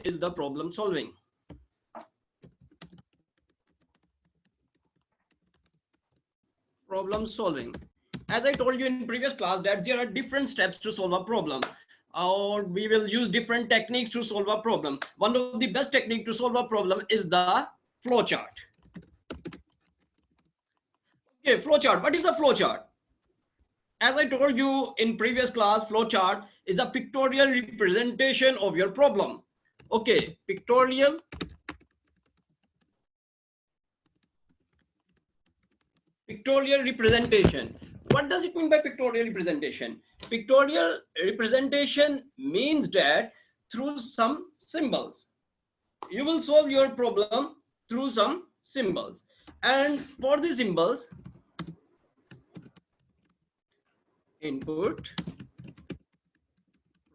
is the problem solving. Problem solving. As I told you in previous class that there are different steps to solve a problem, or we will use different techniques to solve a problem. One of the best technique to solve a problem is the flow chart. Okay, flow chart. What is the flow chart? As I told you in previous class, flow chart is a pictorial representation of your problem. Okay, pictorial representation. What does it mean by pictorial representation? Pictorial representation means that through some symbols, you will solve your problem through some symbols. And for the symbols, input,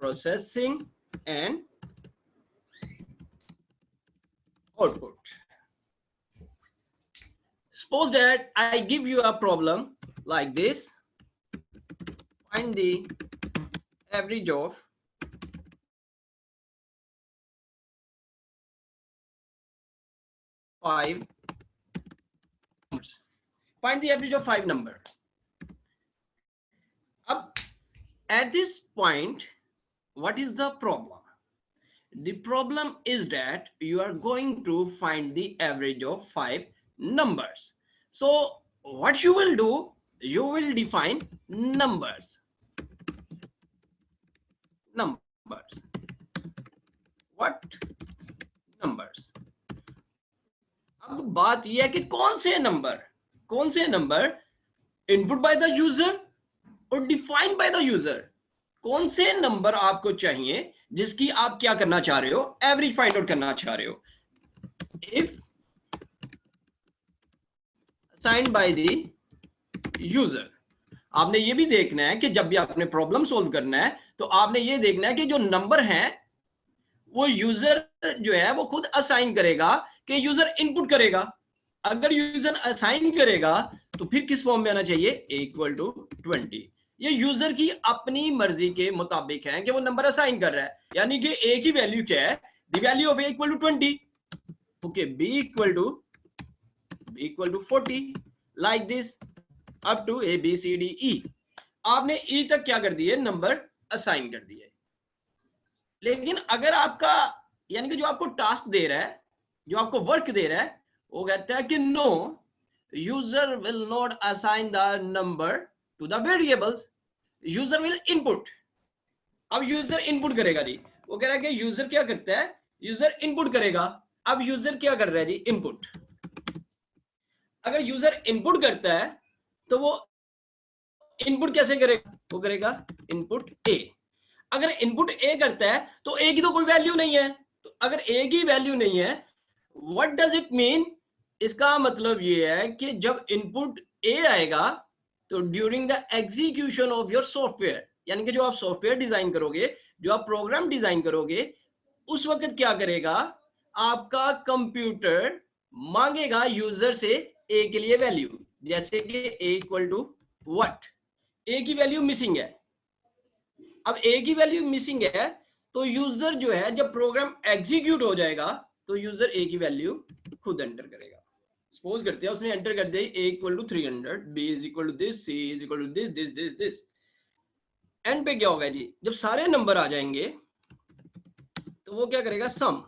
processing, and output. Suppose that I give you a problem like this. Find the average of five numbers. Find the average of 5 number. At this point, what is the problem? The problem is that you are going to find the average of 5 numbers. So what you will do, you will define numbers. What numbers? अब बात यह है कि कौन से number input bye the user और defined by the user, कौन से नंबर आपको चाहिए जिसकी आप क्या करना चाह रहे हो, एवरेज फाइंड आउट करना चाह रहे हो. If assigned bye the user, आपने ये भी देखना है कि जब भी आपने प्रॉब्लम सोल्व करना है तो आपने ये देखना है कि जो नंबर हैं वो यूजर जो है वो खुद असाइन करेगा कि यूजर इनपुट करेगा. अगर यूजर असाइन करेगा तो फिर किस फॉर्म में आना चाहिए, इक्वल टू 20. ये यूजर की अपनी मर्जी के मुताबिक है कि वो नंबर असाइन कर रहा है, यानी कि ए की वैल्यू क्या है, the value of A equal to 20. Okay, B equal to 40, like this up to A B C D E. आपने ई तक क्या कर दिए, नंबर असाइन कर दिए. लेकिन अगर आपका यानी कि जो आपको टास्क दे रहा है, जो आपको वर्क दे रहा है, वो कहता है कि no, user will not assign the number to the variables, user will input. अब यूजर इनपुट करेगा जी, वो कह रहा है कि यूजर क्या करता है, यूजर इनपुट करेगा. अब यूजर क्या कर रहा है जी, इनपुट. अगर यूजर इनपुट करता है तो वो इनपुट कैसे करेगा, वो करेगा इनपुट ए. अगर इनपुट ए करता है तो ए की तो कोई वैल्यू नहीं है, तो अगर ए की वैल्यू नहीं है, व्हाट डज इट मीन, इसका मतलब ये है कि जब इनपुट ए आएगा तो during the execution of your software, यानी कि जो आप सॉफ्टवेयर डिजाइन करोगे, जो आप प्रोग्राम डिजाइन करोगे, उस वक्त क्या करेगा, आपका कंप्यूटर मांगेगा यूजर से ए के लिए वैल्यू. जैसे कि ए इक्वल टू व्हाट, ए की वैल्यू मिसिंग है. अब ए की वैल्यू मिसिंग है तो यूजर जो है जब प्रोग्राम एग्जीक्यूट हो जाएगा तो यूजर ए की वैल्यू खुद एंटर करेगा. सपोज करते हैं उसने एंटर कर दिया A equal to 300, B is equal to this, C is equal to this this this this. End पे क्या होगा जी, जब सारे नंबर आ जाएंगे तो वो क्या करेगा, सम,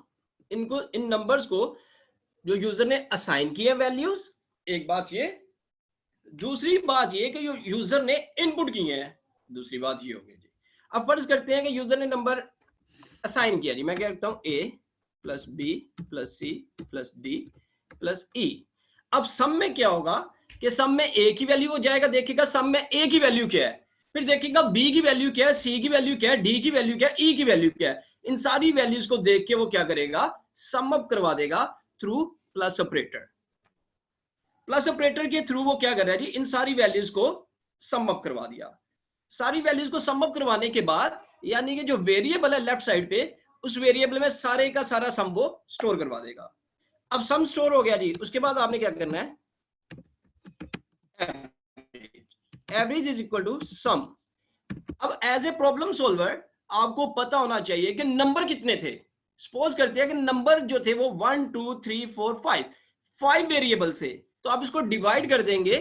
इनको इन नंबर्स को जो यूजर ने असाइन किए वैल्यूज, एक बात ये, दूसरी बात ये कि जो यूजर ने इनपुट किए हैं, दूसरी बात ये होगी जी. अब फर्ज करते हैं कि यूजर ने नंबर असाइन किया जी, मैं क्या करता हूं, A plus B plus C plus D plus E. अब सम में क्या होगा कि सम में ए की वैल्यू हो जाएगा, देखेगा सम में ए की वैल्यू क्या है, फिर देखेगा बी की वैल्यू क्या है, सी की वैल्यू क्या है, डी की वैल्यू क्या है, ई की वैल्यू क्या है. इन सारी वैल्यूज को देख के वो क्या करेगा, सम अप करवा देगा through plus operator. Plus operator के थ्रू वो क्या कर रहा है जी, इन सारी वैल्यूज को सम अप करवा दिया. सारी वैल्यूज को सम अप करवाने के बाद यानी कि जो वेरिएबल है लेफ्ट साइड पे, उस वेरिएबल में सारे का सारा सम वो स्टोर करवा देगा. अब सम स्टोर हो गया जी, उसके बाद आपने क्या करना है, एवरेज इज इक्वल टू सम. अब एज ए प्रॉब्लम सोल्वर आपको पता होना चाहिए कि नंबर कितने थे. सपोज करते हैं कि नंबर जो थे वो 1 2 3 4 5 वेरिएबल से, तो आप इसको डिवाइड कर देंगे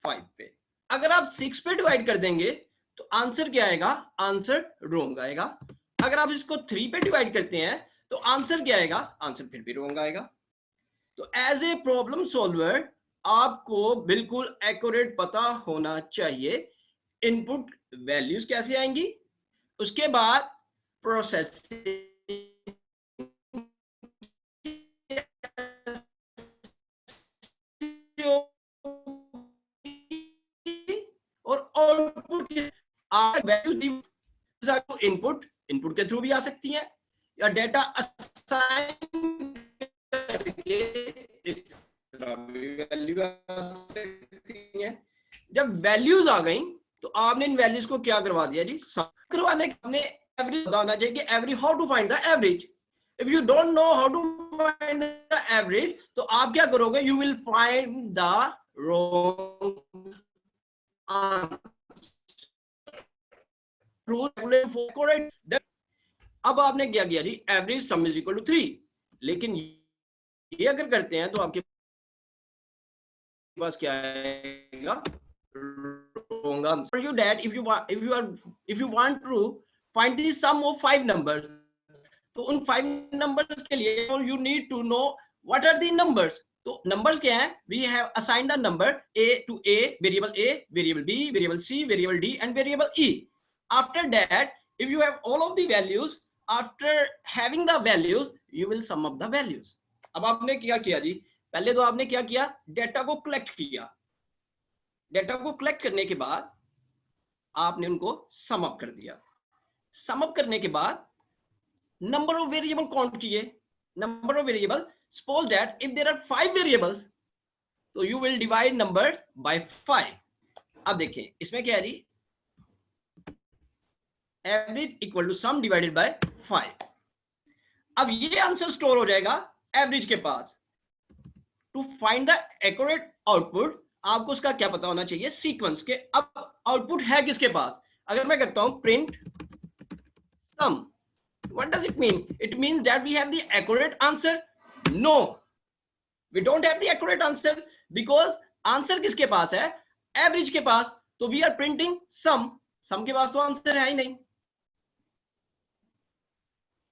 5 पे। अगर आप 6 पे डिवाइड कर देंगे तो आंसर क्या आएगा? आंसर रॉन्ग आएगा। अगर आप इसको 3 पे डिवाइड करते हैं तो आंसर क्या आएगा? आंसर फिर भी रॉन्ग आएगा। तो एज ए प्रॉब्लम सॉल्वर आपको बिल्कुल एक्यूरेट पता होना चाहिए इनपुट वैल्यूज कैसे आएंगी, उसके बाद प्रोसेसिंग और आउटपुट वैल्यू इनपुट इनपुट के थ्रू भी आ सकती है या डेटा असाइन करके इस तरह भी वैल्यू आ सकती है। जब वैल्यूज आ गई तो आपने इन वैल्यूज को क्या करवा दिया जी? करवाने के हमने एवरेज पता होना चाहिए कि average, how to find the average. If you don't know how to find the average तो आप क्या करोगे? You will find the wrong answer. अब आपने क्या किया जी? Average sum is equal to 3, लेकिन ये अगर करते हैं तो आपके पास क्या आएगा? wrong answer. For you that if you want to find the sum of 5 numbers, तो उन 5 numbers के लिए you need to know what are the numbers. तो numbers क्या है? We have assigned the number a to a, variable b, variable c, variable d and variable e. After that, if you have all of the values, after having the values, you will sum up the values. अब आपने क्या किया जी? पहले तो आपने क्या किया? Data को कलेक्ट किया। डेटा को कलेक्ट करने के बाद आपने उनको सम अप कर दिया। सम अप करने के बाद नंबर ऑफ वेरिएबल काउंट किए। Number of variable, suppose that if there are 5 variables तो you will divide number by 5। अब देखिए इसमें क्या है जी? Average equal to sum divided by 5। अब ये आंसर स्टोर हो जाएगा एवरेज के पास। To find the accurate output आपको उसका क्या पता होना चाहिए? सीक्वेंस के। अब आउटपुट है किसके पास? अगर मैं करता हूं print sum, what does it mean? It means that we have the accurate answer? No, we don't have the accurate answer because answer किसके पास है? एवरेज के पास। तो वी आर प्रिंटिंग सम, सम के पास तो आंसर है ही नहीं।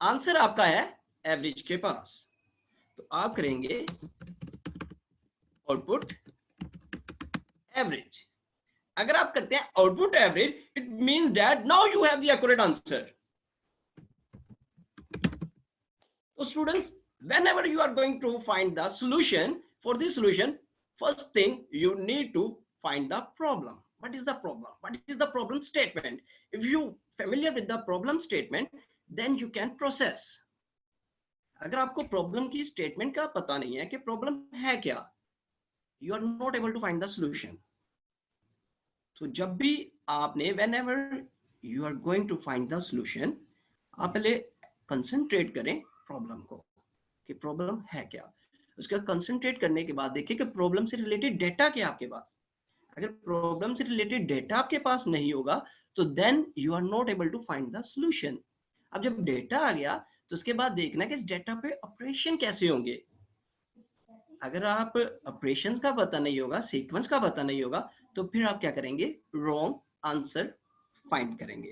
आंसर आपका है एवरेज के पास। तो आप करेंगे आउटपुट एवरेज। अगर आप करते हैं output average, it means that now you have the accurate answer. So students, whenever you are going to find the solution, for this solution, first thing you need to find the problem. What is the problem? What is the problem statement? If you familiar with the problem statement, then you can process. अगर आपको problem की statement का पता नहीं है कि problem है क्या, you are not able to find the solution. तो जब भी आपने whenever you are going to find the solution, आप पहले कंसंट्रेट करें प्रॉब्लम को कि प्रॉब्लम है क्या। उसका कंसंट्रेट करने के बाद देखिए कि प्रॉब्लम से रिलेटेड डेटा क्या आपके पास। अगर प्रॉब्लम से रिलेटेड डेटा आपके पास नहीं होगा तो then you are not able to find the solution. अब जब डेटा आ गया तो उसके बाद देखना कि इस डेटा पे ऑपरेशन कैसे होंगे। अगर आप ऑपरेशन का पता नहीं होगा, सीक्वेंस का पता नहीं होगा, तो फिर आप क्या करेंगे? रॉन्ग आंसर फाइंड करेंगे।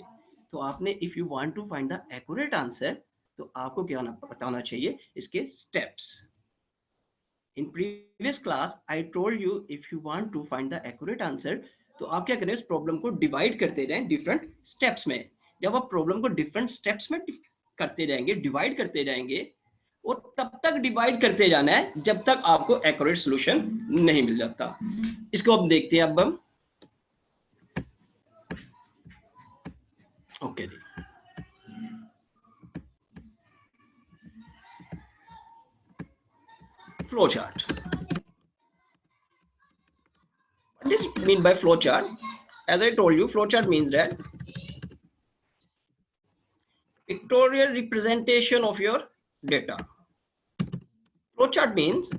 तो आपने if you want to find the accurate answer तो आपको क्या पता होना चाहिए? इसके steps. In previous class I told you if you want to find the accurate answer तो आप क्या करें? उस प्रॉब्लम को डिवाइड करते जाएं डिफरेंट स्टेप्स में। जब आप प्रॉब्लम को डिफरेंट स्टेप्स में करते जाएंगे, डिवाइड करते जाएंगे, और तब तक डिवाइड करते जाना है जब तक आपको एक्यूरेट सॉल्यूशन नहीं मिल जाता। इसको अब देखते हैं। अब हम ओके जी, flow chart. What does it mean by flow chart? As I told you, flow chart means that pictorial representation of your data. Flow chart means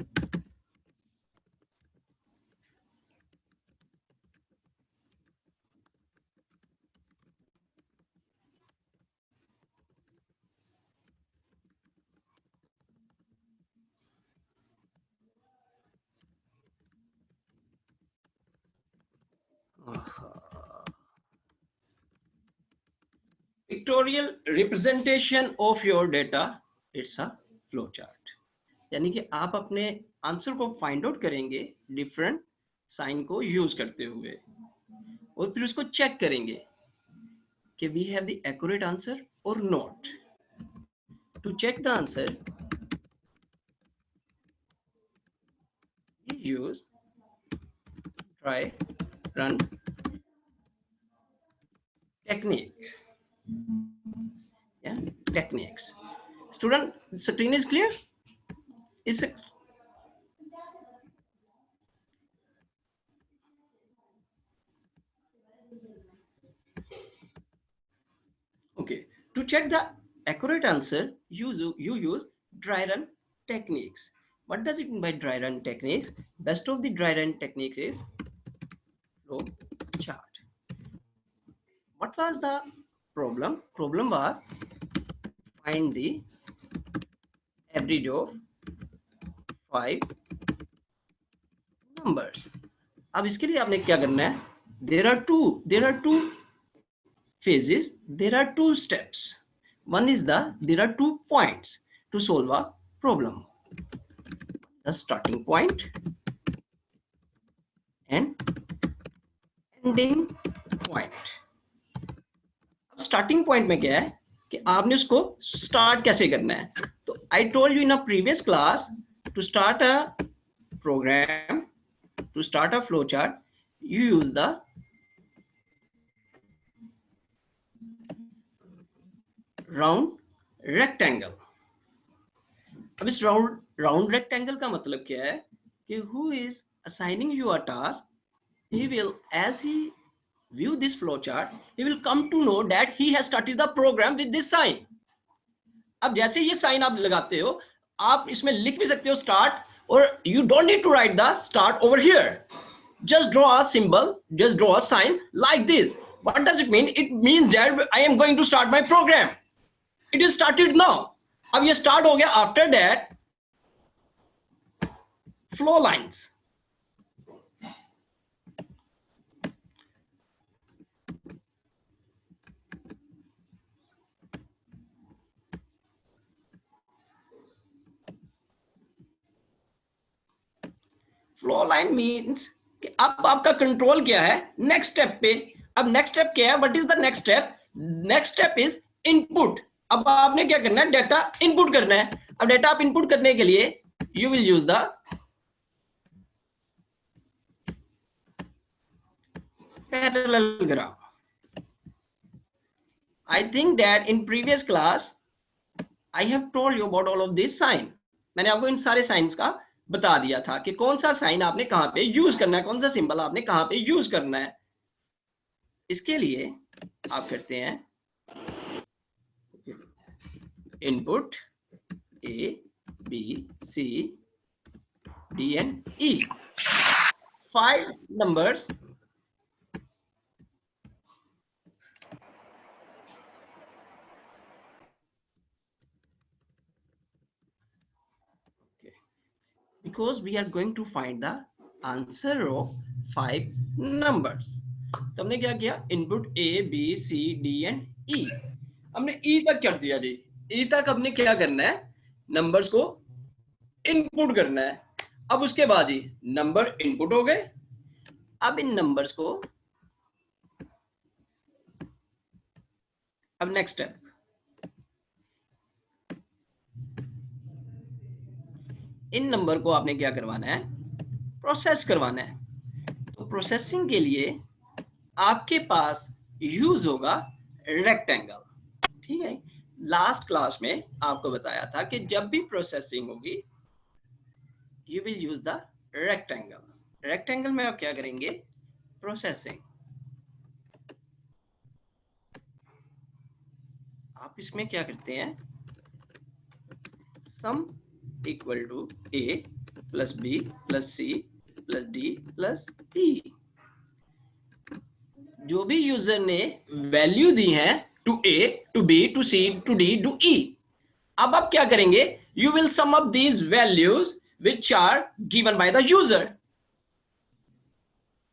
pictorial representation of your data, it's a flow chart. यानी कि आप अपने answer को find out करेंगे different sign को use करते हुए, और फिर उसको चेक करेंगे कि we have the accurate answer और not. To check the answer we use try run technique. Yeah, techniques. Student, screen is clear? Is it? Okay. To check the accurate answer, you use dry run techniques. What does it mean by dry run techniques? Best of the dry run techniques is flow chart. What was the problem? Problem was find the average of 5 numbers. अब इसके लिए आपने क्या करना है? There are two phases. There are two steps. One is there are 2 points to solve a problem. The starting point and ending point. अब starting point में क्या है कि आपने उसको start कैसे करना है? तो I told you in a previous class, to start a program, to start a flowchart, you use the round rectangle. अब इस round rectangle का मतलब क्या है कि who is assigning you a task, he will, as he view this flowchart, he will come to know that he has started the program with this sign. अब जैसे ये साइन आप लगाते हो, आप इसमें लिख भी सकते हो start, or you don't need to write the start over here. Just draw a symbol, just draw a sign like this. What does it mean? It means that I am going to start my program. It is started now. अब ये start हो गया. After that, flow lines. Flow line means कि अब आपका control क्या है next step पे. अब नेक्स्ट स्टेप क्या है? What is the next step? Next step is input. अब आपने क्या करना है? डेटा इनपुट करना है. अब डेटा आप इनपुट करने के लिए you will use the parallelogram. I think that in previous class I have told you about all of this sign. मैंने आपको इन सारे साइंस का बता दिया था कि कौन सा साइन आपने कहां पे यूज करना है, कौन सा सिंबल आपने कहां पे यूज करना है. इसके लिए आप करते हैं input A, B, C, D and E. 5 numbers. Because we are going to find the answer of 5 numbers. तो हमने क्या किया? Input A, B, C, D and E. हमने E तक कर दिया जी. E तक हमने क्या करना है? नंबर्स को इनपुट करना है. अब उसके बाद ही नंबर इनपुट हो गए. अब इन नंबर्स को, अब नेक्स्ट स्टेप, इन नंबर को आपने क्या करवाना है? प्रोसेस करवाना है. तो प्रोसेसिंग के लिए आपके पास यूज होगा रेक्टेंगल. ठीक है. लास्ट क्लास में आपको बताया था कि जब भी प्रोसेसिंग होगी you will use the rectangle. Rectangle में आप क्या करेंगे? प्रोसेसिंग. आप इसमें क्या करते हैं? Sum equal to A plus B plus C plus D plus E. जो भी यूजर ने वैल्यू दी है to A, to B, to C, to D, to E, अब आप क्या करेंगे? You will sum up these values which are given by the user.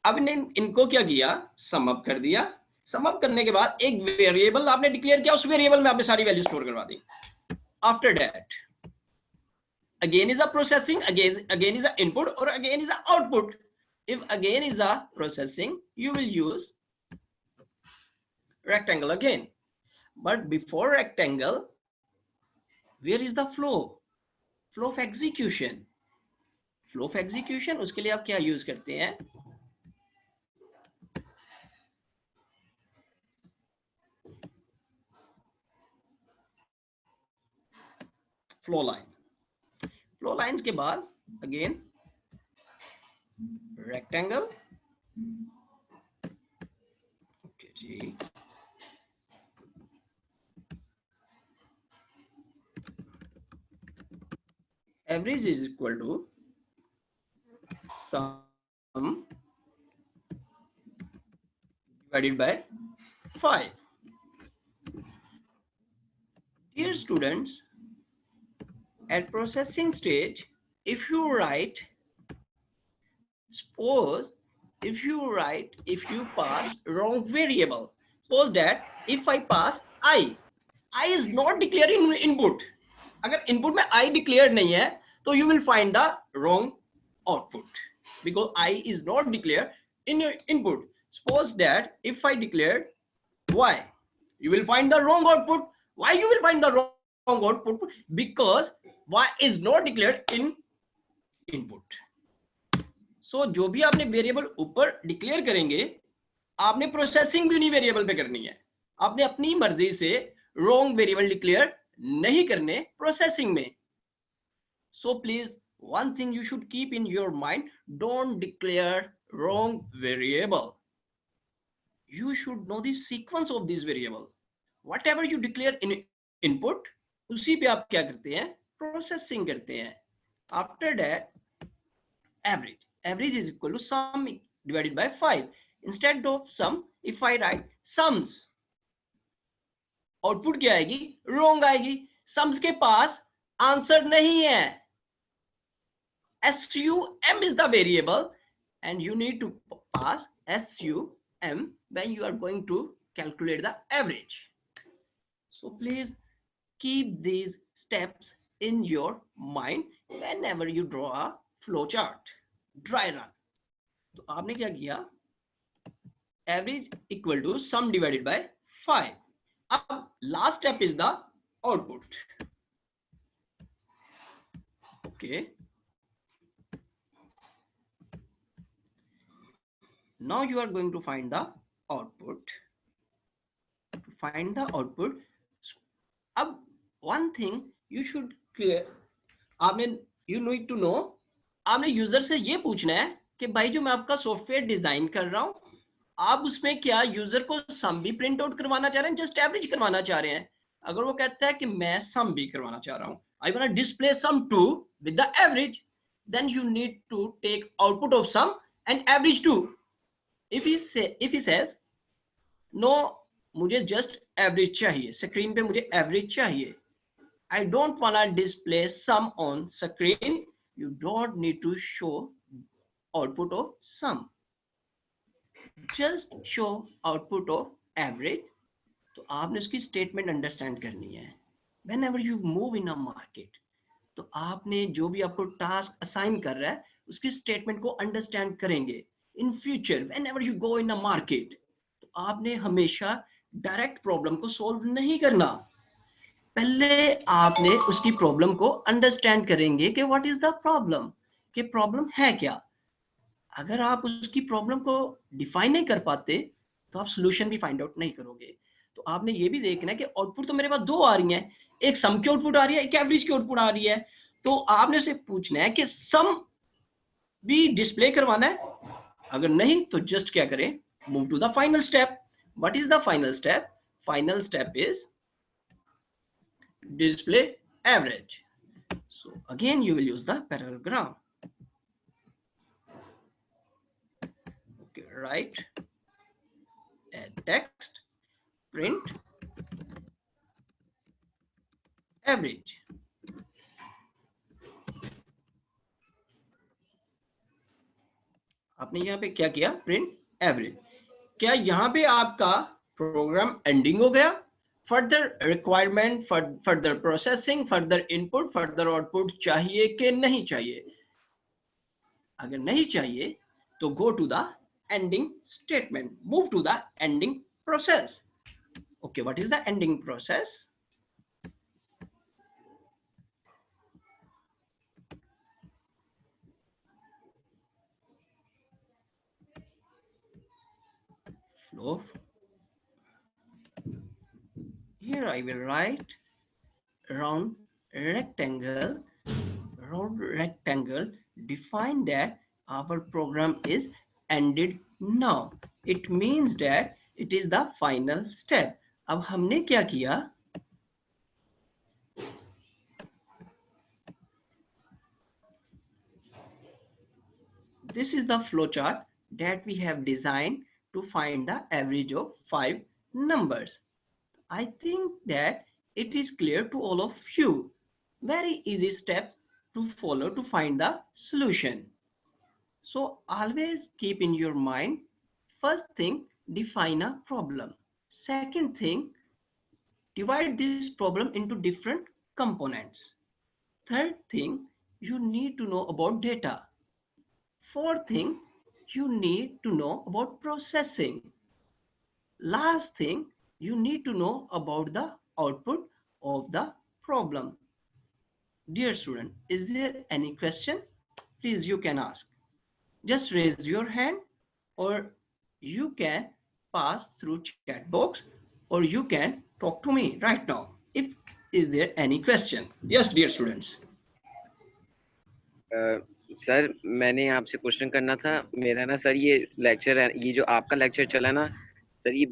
अब इनको क्या किया? सम अप कर दिया. सम अप करने के बाद एक वेरिएबल आपने डिक्लेयर किया, उस वेरिएबल में आपने सारी वैल्यू स्टोर करवा दी. After that again is a processing, again is a input, or again is a output. If again is a processing, you will use rectangle again. But before rectangle, where is the flow? Flow of execution. Flow of execution, उसके लिए आप क्या use करते हैं? Flow line. Flow lines के बाद again rectangle. Okay जी. Average is equal to sum divided by 5. Dear students, at processing stage, if you write, suppose if you pass wrong variable, suppose that if I pass I is not declared in input. अगर input में I declared नहीं है, तो you will find the wrong output because I is not declared in your input. Suppose that if I declared Y, you will find the wrong output. Why you will find the wrong output? Because Y is not declared in input. So जो भी आपने variable ऊपर declare करेंगे, आपने processing भी उन्हीं variable पे करनी है. आपने अपनी मर्जी से रॉन्ग वेरिएबल डिक्लेयर नहीं करने प्रोसेसिंग में. So please, one thing you should keep in your mind, don't declare wrong variable. You should know the sequence of this variable. Whatever you declare in input, उसी पे आप क्या करते हैं? Processing करते हैं. After that, average is equal to sum divided by 5. Instead of sum, if I write sums, output क्या आएगी? रॉन्ग आएगी. सम्स के पास आंसर नहीं है. sum is the variable and you need to pass sum when you are going to calculate the average. So please keep these steps in your mind whenever you draw a flow chart. Dry run. तो आपने क्या किया? Average equal to sum divided by 5. अब last step is the output. Okay. Now you are going to find the output. To find the output, अब one thing you should clear, आपने you need to know, आपने user से ये पूछना है कि भाई जो मैं आपका सॉफ्टवेयर डिजाइन कर रहा हूं, आप उसमें क्या यूजर को सम भी प्रिंट आउट करवाना चाह रहे हैं, जस्ट एवरेज करवाना चाह रहे हैं? अगर वो कहता है कि मैं सम भी करवाना चाह रहा हूं, I want to display sum too with the average, then you need to take output of sum and average too. if he says no, मुझे जस्ट एवरेज चाहिए, स्क्रीन पे मुझे एवरेज चाहिए, I don't want to display sum on screen, you don't need to show output of sum, just show output of average. तो आपने उसकी statement understand करनी है. whenever you move in a market, तो आपने जो भी आपको टास्क असाइन कर रहा है उसकी स्टेटमेंट को अंडरस्टैंड करेंगे. In future whenever you go in a market, तो आपने हमेशा डायरेक्ट प्रॉब्लम को सॉल्व नहीं करना. पहले आपने उसकी प्रॉब्लम को अंडरस्टैंड करेंगे कि व्हाट इज द प्रॉब्लम, कि प्रॉब्लम है क्या. अगर आप उसकी प्रॉब्लम को डिफाइन नहीं कर पाते तो आप सॉल्यूशन भी फाइंड आउट नहीं करोगे. तो आपने ये भी देखना है कि आउटपुट तो मेरे पास दो आ रही हैं, एक सम की आउटपुट आ रही है, एक एवरेज की आउटपुट आ रही है. तो आपने उसे पूछना है कि सम भी डिस्प्ले करवाना है. अगर नहीं तो जस्ट क्या करें, move to the final step. What is the final step? Final step is display average. So again you will use the parallelogram. Okay, write add text, print average. आपने यहाँ पे क्या किया? Print average. क्या यहाँ पे आपका प्रोग्राम एंडिंग हो गया, further requirement, further processing, further input, further output चाहिए कि नहीं चाहिए? अगर नहीं चाहिए तो go to the ending statement, move to the ending process. Okay, what is the ending process? Flow. Here I will write round rectangle. Round rectangle define that our program is ended now. It means that it is the final step. अब हमने क्या किया? This is the flowchart that we have designed to find the average of 5 numbers. I think that it is clear to all of you. Very easy steps to follow to find the solution. So always keep in your mind, first thing, define a problem. Second thing, divide this problem into different components. Third thing, you need to know about data. Fourth thing, you need to know about processing. Last thing, you need to know about the output of the problem. Dear student, is there any question? Please, you can ask. Just raise your hand, or you can pass through chat box, or you can talk to me right now. If is there any question? Yes, dear students. Sir मैंने आपसे question करना था. मेरा ना sir ये lecture है, ये जो आपका लेक्चर चला ना सर, ये